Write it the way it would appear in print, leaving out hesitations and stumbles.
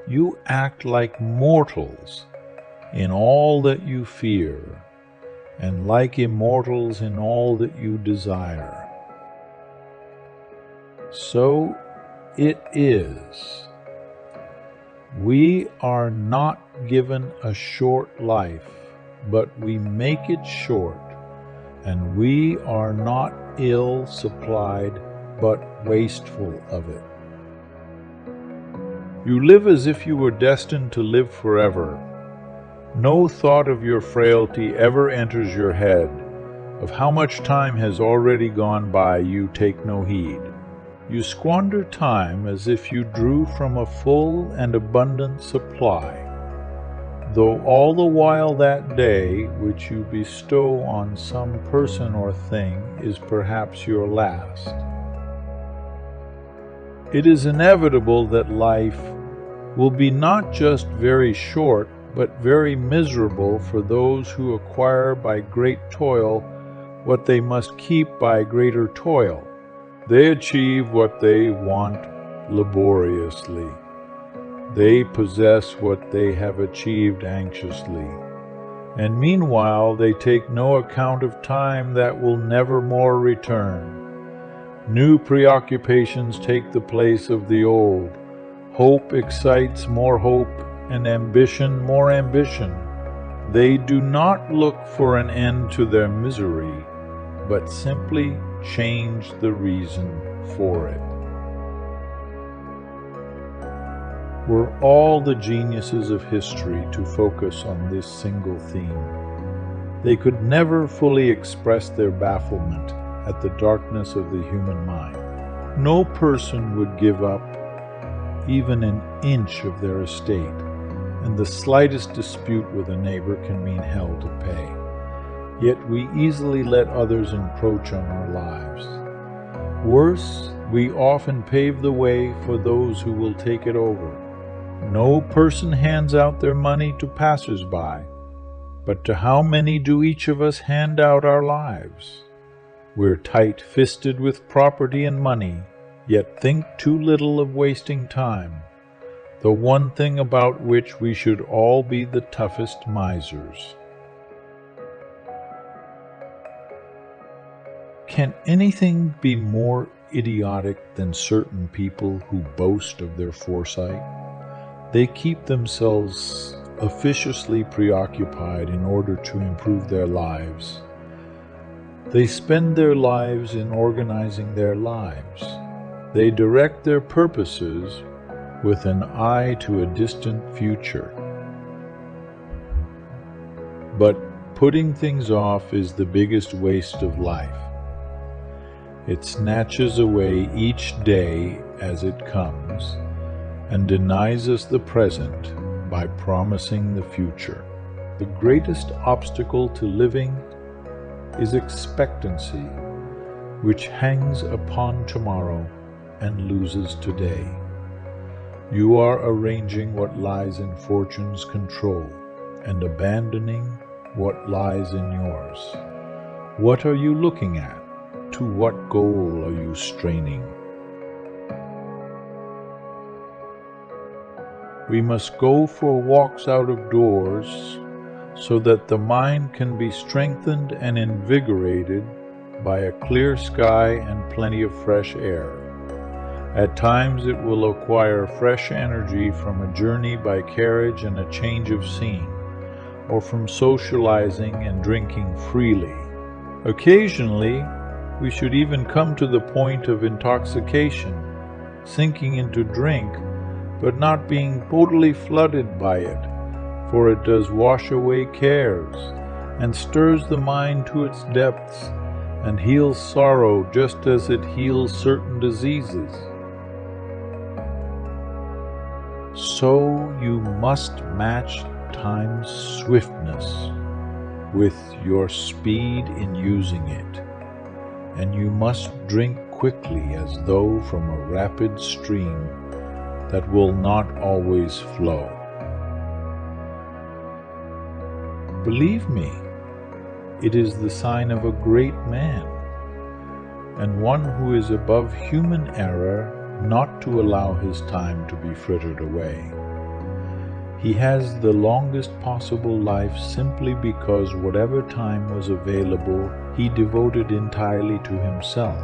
You act like mortals in all that you fear, and like immortals in all that you desire. So it is. We are not given a short life, but we make it short, and we are not ill-supplied, but wasteful of it. You live as if you were destined to live forever. No thought of your frailty ever enters your head. Of how much time has already gone by, you take no heed. You squander time as if you drew from a full and abundant supply, though all the while that day which you bestow on some person or thing is perhaps your last. It is inevitable that life will be not just very short, but very miserable for those who acquire by great toil what they must keep by greater toil. They achieve what they want laboriously. They possess what they have achieved anxiously. And meanwhile they take no account of time that will never more return. New preoccupations take the place of the old. Hope excites more hope, and ambition more ambition. They do not look for an end to their misery, but simply change the reason for it. Were all the geniuses of history to focus on this single theme, they could never fully express their bafflement at the darkness of the human mind. No person would give up even an inch of their estate, and the slightest dispute with a neighbor can mean hell to pay. Yet we easily let others encroach on our lives. Worse, we often pave the way for those who will take it over. No person hands out their money to passers-by, but to how many do each of us hand out our lives? We're tight-fisted with property and money, yet think too little of wasting time, the one thing about which we should all be the toughest misers. Can anything be more idiotic than certain people who boast of their foresight? They keep themselves officiously preoccupied in order to improve their lives. They spend their lives in organizing their lives. They direct their purposes with an eye to a distant future. But putting things off is the biggest waste of life. It snatches away each day as it comes and denies us the present by promising the future. The greatest obstacle to living is expectancy, which hangs upon tomorrow and loses today. You are arranging what lies in fortune's control and abandoning what lies in yours. What are you looking at? To what goal are you straining? We must go for walks out of doors so that the mind can be strengthened and invigorated by a clear sky and plenty of fresh air. At times it will acquire fresh energy from a journey by carriage and a change of scene, or from socializing and drinking freely. Occasionally, we should even come to the point of intoxication, sinking into drink, but not being totally flooded by it, for it does wash away cares, and stirs the mind to its depths, and heals sorrow just as it heals certain diseases. So you must match time's swiftness with your speed in using it, and you must drink quickly as though from a rapid stream that will not always flow. Believe me, it is the sign of a great man, and one who is above human error, not to allow his time to be frittered away. He has the longest possible life simply because whatever time was available, he devoted entirely to himself.